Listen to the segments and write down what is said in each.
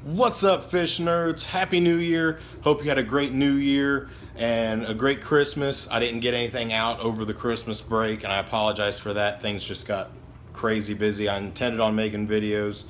What's up, fish nerds? Happy New Year. Hope you had a great New Year and a great Christmas. I didn't get anything out over the Christmas break, and I apologize for that. Things just got crazy busy. I intended on making videos,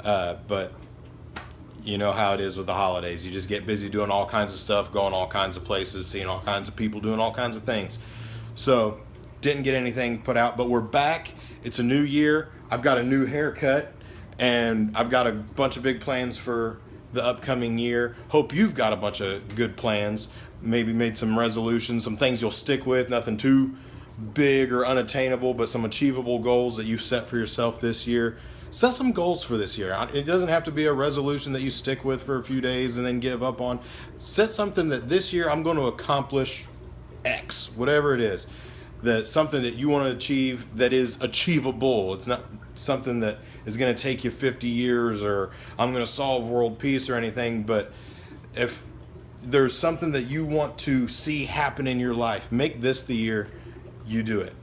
but you know how it is with the holidays. You just get busy doing all kinds of stuff, going all kinds of places, seeing all kinds of people, doing all kinds of things. So, didn't get anything put out, but we're back. It's a new year. I've got a new haircut. And I've got a bunch of big plans for the upcoming year. Hope you've got a bunch of good plans. Maybe made some resolutions, some things you'll stick with. Nothing too big or unattainable, but some achievable goals that you've set for yourself this year. Set some goals for this year. It doesn't have to be a resolution that you stick with for a few days and then give up on. Set something that this year I'm going to accomplish X, whatever it is. That something that you want to achieve that is achievable. It's not something that is going to take you 50 years or I'm going to solve world peace or anything, but if there's something that you want to see happen in your life, make this the year you do it.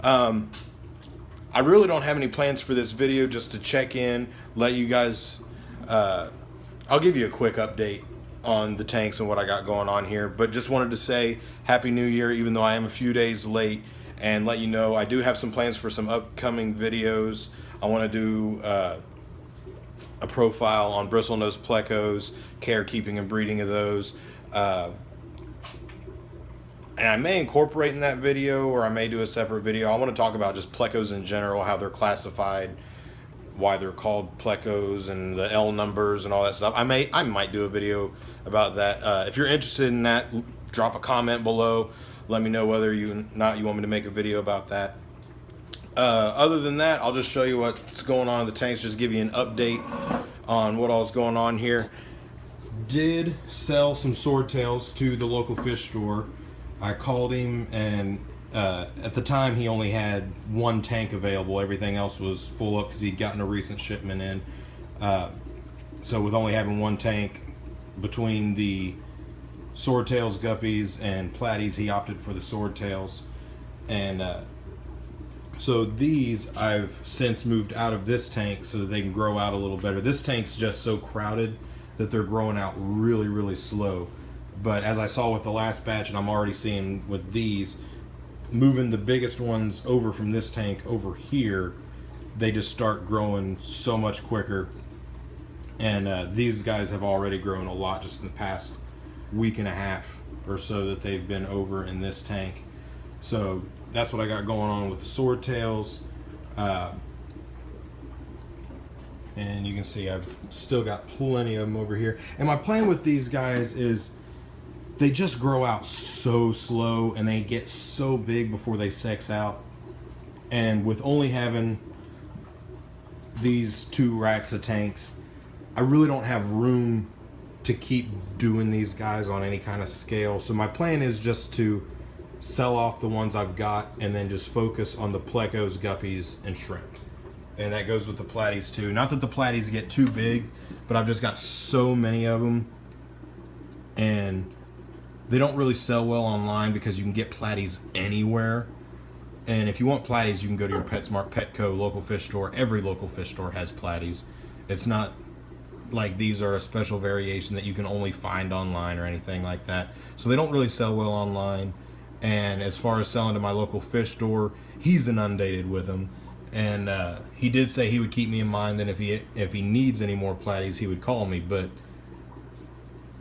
I really don't have any plans for this video, just to check in, let you guys, I'll give you a quick update on the tanks and what I got going on here, but just wanted to say Happy New Year, even though I am a few days late, and let you know I do have some plans for some upcoming videos. I want to do a profile on bristlenose plecos, care, keeping, and breeding of those. And I may incorporate in that video, or I may do a separate video. I want to talk about just plecos in general, how they're classified, why they're called plecos, and the L numbers and all that stuff. I might do a video about that. If you're interested in that, drop a comment below. Let me know whether you want me to make a video about that. Other than that, I'll just show you what's going on in the tanks, just give you an update on what all's going on here. Did sell some swordtails to the local fish store. I called him, and at the time he only had one tank available. Everything else was full up because he'd gotten a recent shipment in. So with only having one tank, between the swordtails, guppies, and platies, he opted for the swordtails. And so these I've since moved out of this tank so that they can grow out a little better. This tank's just so crowded that they're growing out really, really slow. But as I saw with the last batch, and I'm already seeing with these, moving the biggest ones over from this tank over here, they just start growing so much quicker. And these guys have already grown a lot just in the past week and a half or so that they've been over in this tank. So that's what I got going on with the swordtails. And you can see I've still got plenty of them over here. And my plan with these guys is they just grow out so slow and they get so big before they sex out. And with only having these 2 racks of tanks, I really don't have room to keep doing these guys on any kind of scale. So my plan is just to sell off the ones I've got and then just focus on the plecos, guppies, and shrimp. And that goes with the platies too. Not that the platies get too big, but I've just got so many of them, and they don't really sell well online because you can get platies anywhere. And if you want platies, you can go to your PetSmart, Petco, local fish store. Every local fish store has platies. It's not like these are a special variation that you can only find online or anything like that. So they don't really sell well online. And as far as selling to my local fish store, he's inundated with them. And he did say he would keep me in mind, and if he needs any more platies, he would call me. But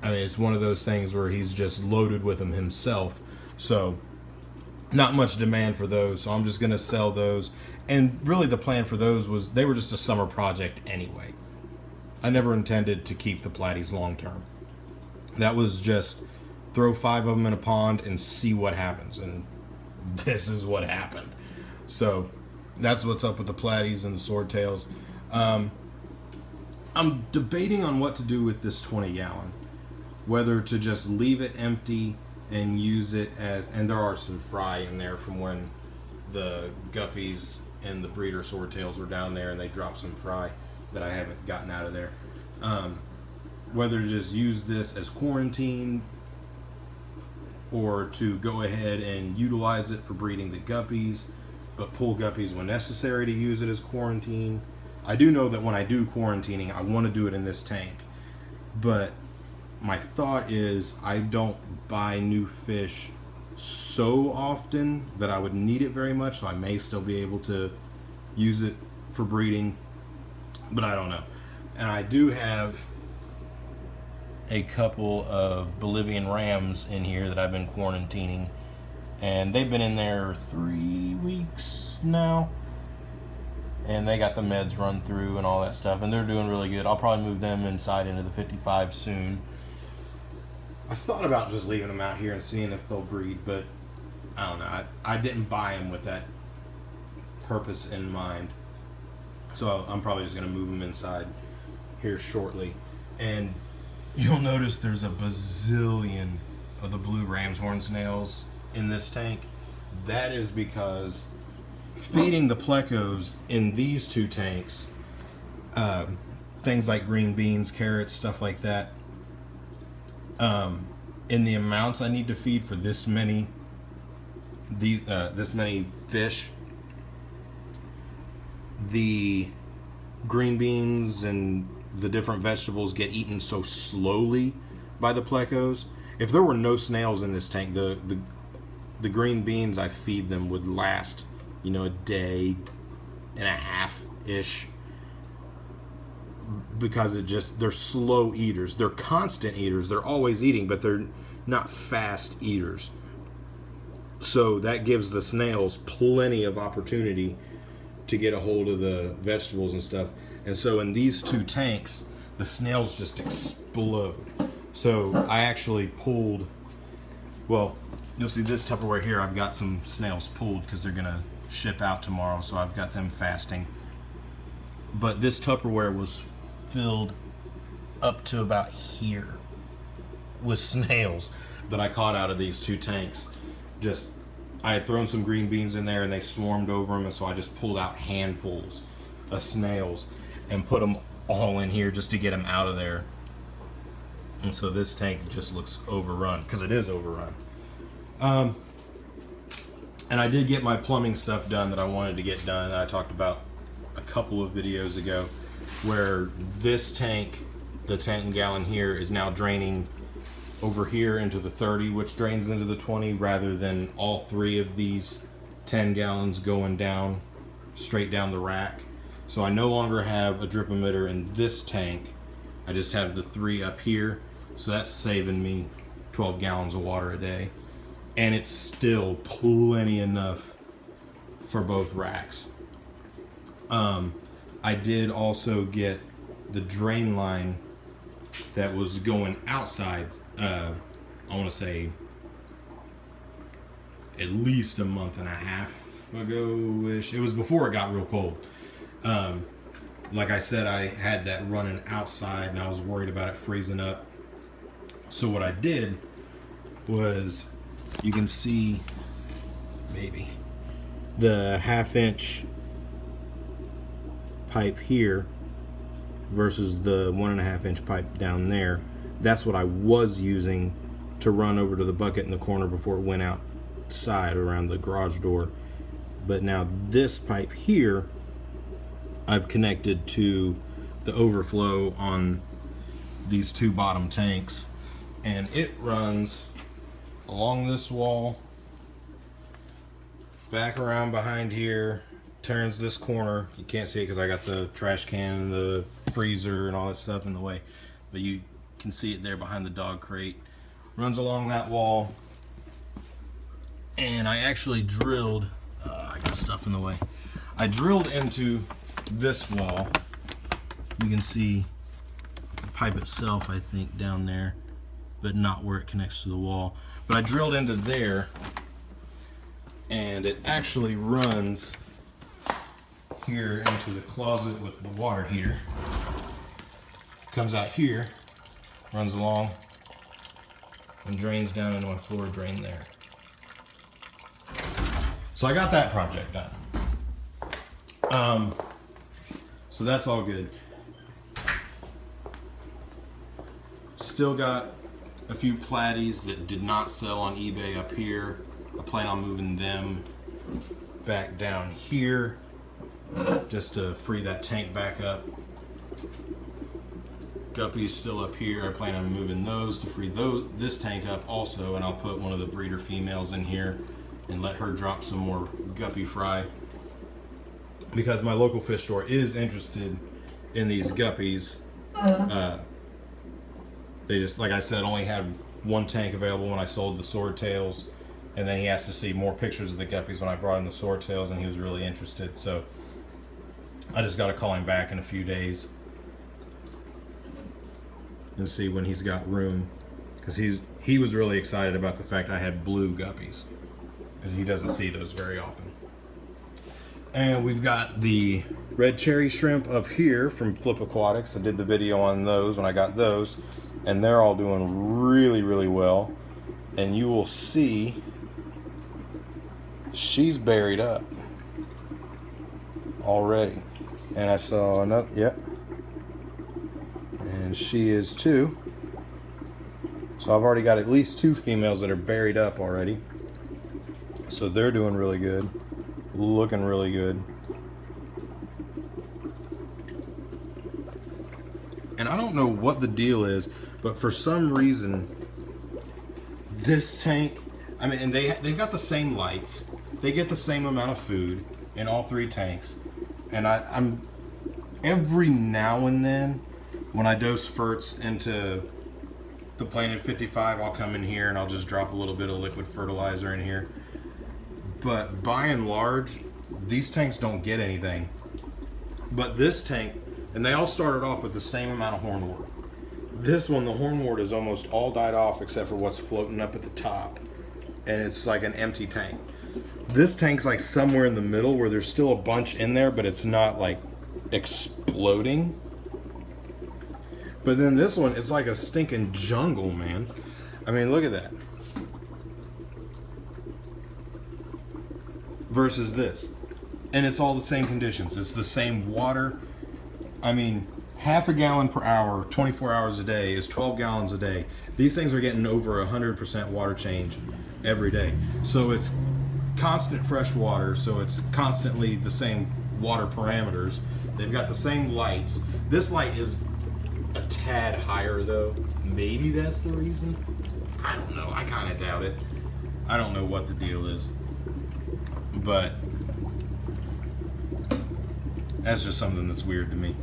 I mean, it's one of those things where he's just loaded with them himself. So not much demand for those. So I'm just going to sell those. And really the plan for those was they were just a summer project anyway. I never intended to keep the platies long term. That was just throw 5 of them in a pond and see what happens. And this is what happened. So that's what's up with the platies and the swordtails. I'm debating on what to do with this 20-gallon. Whether to just leave it empty and use it as, and there are some fry in there from when the guppies and the breeder swordtails were down there and they dropped some fry that I haven't gotten out of there. Whether to just use this as quarantine or to go ahead and utilize it for breeding the guppies, but pull guppies when necessary to use it as quarantine. I do know that when I do quarantining, I want to do it in this tank. But my thought is I don't buy new fish so often that I would need it very much, so I may still be able to use it for breeding, but I don't know. And I do have a couple of Bolivian rams in here that I've been quarantining, and they've been in there 3 weeks now, and they got the meds run through and all that stuff, and they're doing really good. I'll probably move them inside into the 55 soon. I thought about just leaving them out here and seeing if they'll breed, but I don't know. I didn't buy them with that purpose in mind. So I'm probably just going to move them inside here shortly. And you'll notice there's a bazillion of the blue ram's horn snails in this tank. That is because feeding the plecos in these two tanks, things like green beans, carrots, stuff like that, in the amounts I need to feed for this many fish, the green beans and the different vegetables get eaten so slowly by the plecos. If there were no snails in this tank, the green beans I feed them would last, a day and a half ish, because they're slow eaters. They're constant eaters. They're always eating, but they're not fast eaters. So that gives the snails plenty of opportunity to get a hold of the vegetables and stuff. And so in these two tanks, the snails just explode. So I actually pulled, well, you'll see this Tupperware here, I've got some snails pulled because they're going to ship out tomorrow, so I've got them fasting. But this Tupperware was filled up to about here with snails that I caught out of these two tanks. I had thrown some green beans in there and they swarmed over them, and so I just pulled out handfuls of snails and put them all in here just to get them out of there. And so this tank just looks overrun, because it is overrun. And I did get my plumbing stuff done that I wanted to get done, that I talked about a couple of videos ago, where this tank, the 10 gallon here, is now draining over here into the 30, which drains into the 20, rather than all three of these 10 gallons going down straight down the rack. So I no longer have a drip emitter in this tank. I just have the 3 up here. So that's saving me 12 gallons of water a day. And it's still plenty enough for both racks. I did also get the drain line that was going outside, I want to say at least a month and a half ago-ish. It was before it got real cold. Like I said, I had that running outside and I was worried about it freezing up. So what I did was, you can see maybe the 1/2 inch pipe here versus the 1.5 inch pipe down there. That's what I was using to run over to the bucket in the corner before it went outside around the garage door. But now this pipe here, I've connected to the overflow on these 2 bottom tanks, and it runs along this wall, back around behind here, turns this corner. You can't see it because I got the trash can and the freezer and all that stuff in the way, but you can see it there behind the dog crate. Runs along that wall, and I actually drilled, I got stuff in the way. I drilled into this wall. You can see the pipe itself, I think, down there, but not where it connects to the wall. But I drilled into there, and it actually runs here into the closet with the water heater. Comes out here, runs along, and drains down into my floor drain there. So I got that project done. So that's all good. Still got a few platies that did not sell on eBay up here. I plan on moving them back down here. just to free that tank back up. Guppies still up here. I plan on moving those to free this tank up also, and I'll put one of the breeder females in here and let her drop some more guppy fry, because my local fish store is interested in these guppies. They just, like I said, only had one tank available when I sold the swordtails, and then he asked to see more pictures of the guppies when I brought in the swordtails, and he was really interested. So I just got to call him back in a few days and see when he's got room, because he was really excited about the fact I had blue guppies, because he doesn't see those very often. And we've got the red cherry shrimp up here from Flip Aquatics. I did the video on those when I got those, and they're all doing really, really well. And you will see she's buried up already. And I saw another, yep. And she is too. So I've already got at least 2 females that are buried up already. So they're doing really good. Looking really good. And I don't know what the deal is, but for some reason this tank, I mean, and they've got the same lights, they get the same amount of food in all 3 tanks, and I'm every now and then when I dose ferts into the Planet 55, I'll come in here and I'll just drop a little bit of liquid fertilizer in here. But by and large, these tanks don't get anything. But this tank, and they all started off with the same amount of hornwort. This one, the hornwort is almost all died off except for what's floating up at the top. And it's like an empty tank. This tank's like somewhere in the middle where there's still a bunch in there, but it's not like exploding. But then this one is like a stinking jungle, man. I mean, look at that. Versus this. And it's all the same conditions. It's the same water. I mean, half a gallon per hour, 24 hours a day is 12 gallons a day. These things are getting over 100% water change every day. So it's constant fresh water, so it's constantly the same water parameters. They've got the same lights. This light is a tad higher though. Maybe that's the reason. I don't know. I kind of doubt it. I don't know what the deal is. But that's just something that's weird to me.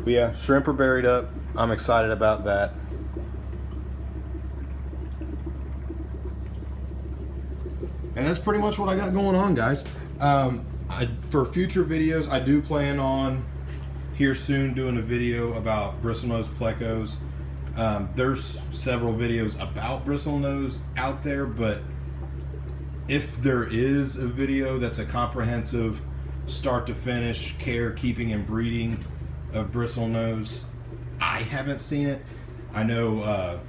But yeah, shrimp are buried up. I'm excited about that. And that's pretty much what I got going on, guys. For future videos, I do plan on here soon doing a video about bristlenose plecos. There's several videos about bristlenose out there, but if there is a video that's a comprehensive start to finish care, keeping, and breeding of bristlenose, I haven't seen it. I know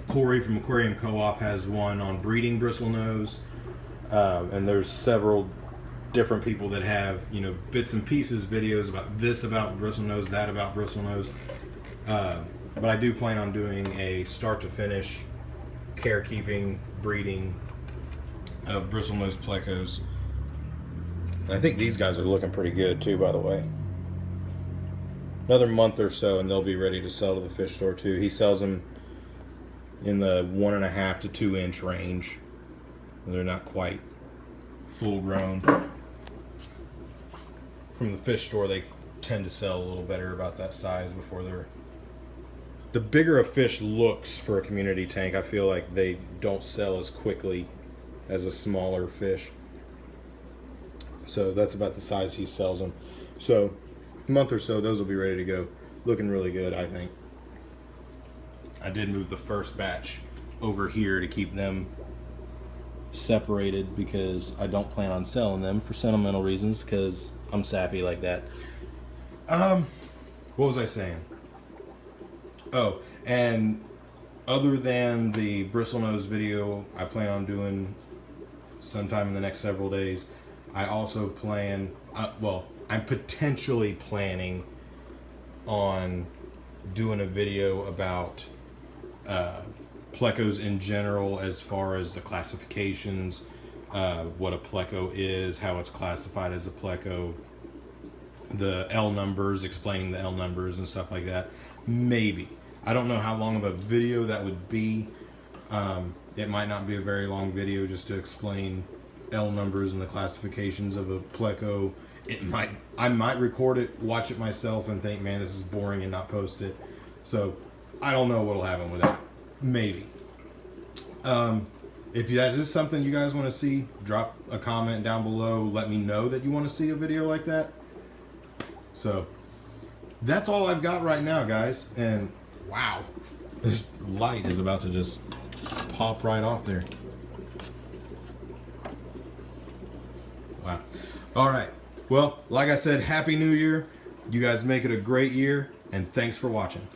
Corey from Aquarium Co-op has one on breeding bristlenose, and there's several different people that have, you know, bits and pieces videos about this about bristlenose, that about bristlenose. But I do plan on doing a start to finish care, keeping, breeding of bristlenose plecos. And I think these guys are looking pretty good too, by the way. Another month or so and they'll be ready to sell to the fish store too. He sells them in the 1.5 to 2 inch range. They're not quite full grown. From the fish store, they tend to sell a little better about that size before they're... The bigger a fish looks for a community tank, I feel like they don't sell as quickly as a smaller fish. So that's about the size he sells them. So a month or so, those will be ready to go. Looking really good, I think. I did move the first batch over here to keep them separated because I don't plan on selling them for sentimental reasons, because I'm sappy like that. What was I saying? Oh, and other than the bristlenose video I plan on doing sometime in the next several days, I also plan, I'm potentially planning on doing a video about plecos in general, as far as the classifications, what a pleco is, how it's classified as a pleco, the L numbers, explaining the L numbers and stuff like that. Maybe. I don't know how long of a video that would be. It might not be a very long video just to explain L numbers and the classifications of a pleco. I might record it, watch it myself, and think, man, this is boring, and not post it. So I don't know what'll happen with that. Maybe. If that is something you guys want to see, drop a comment down below. Let me know that you want to see a video like that. So that's all I've got right now, guys. And wow, this light is about to just pop right off there. Wow. All right. Well, like I said, Happy New Year. You guys make it a great year, and thanks for watching.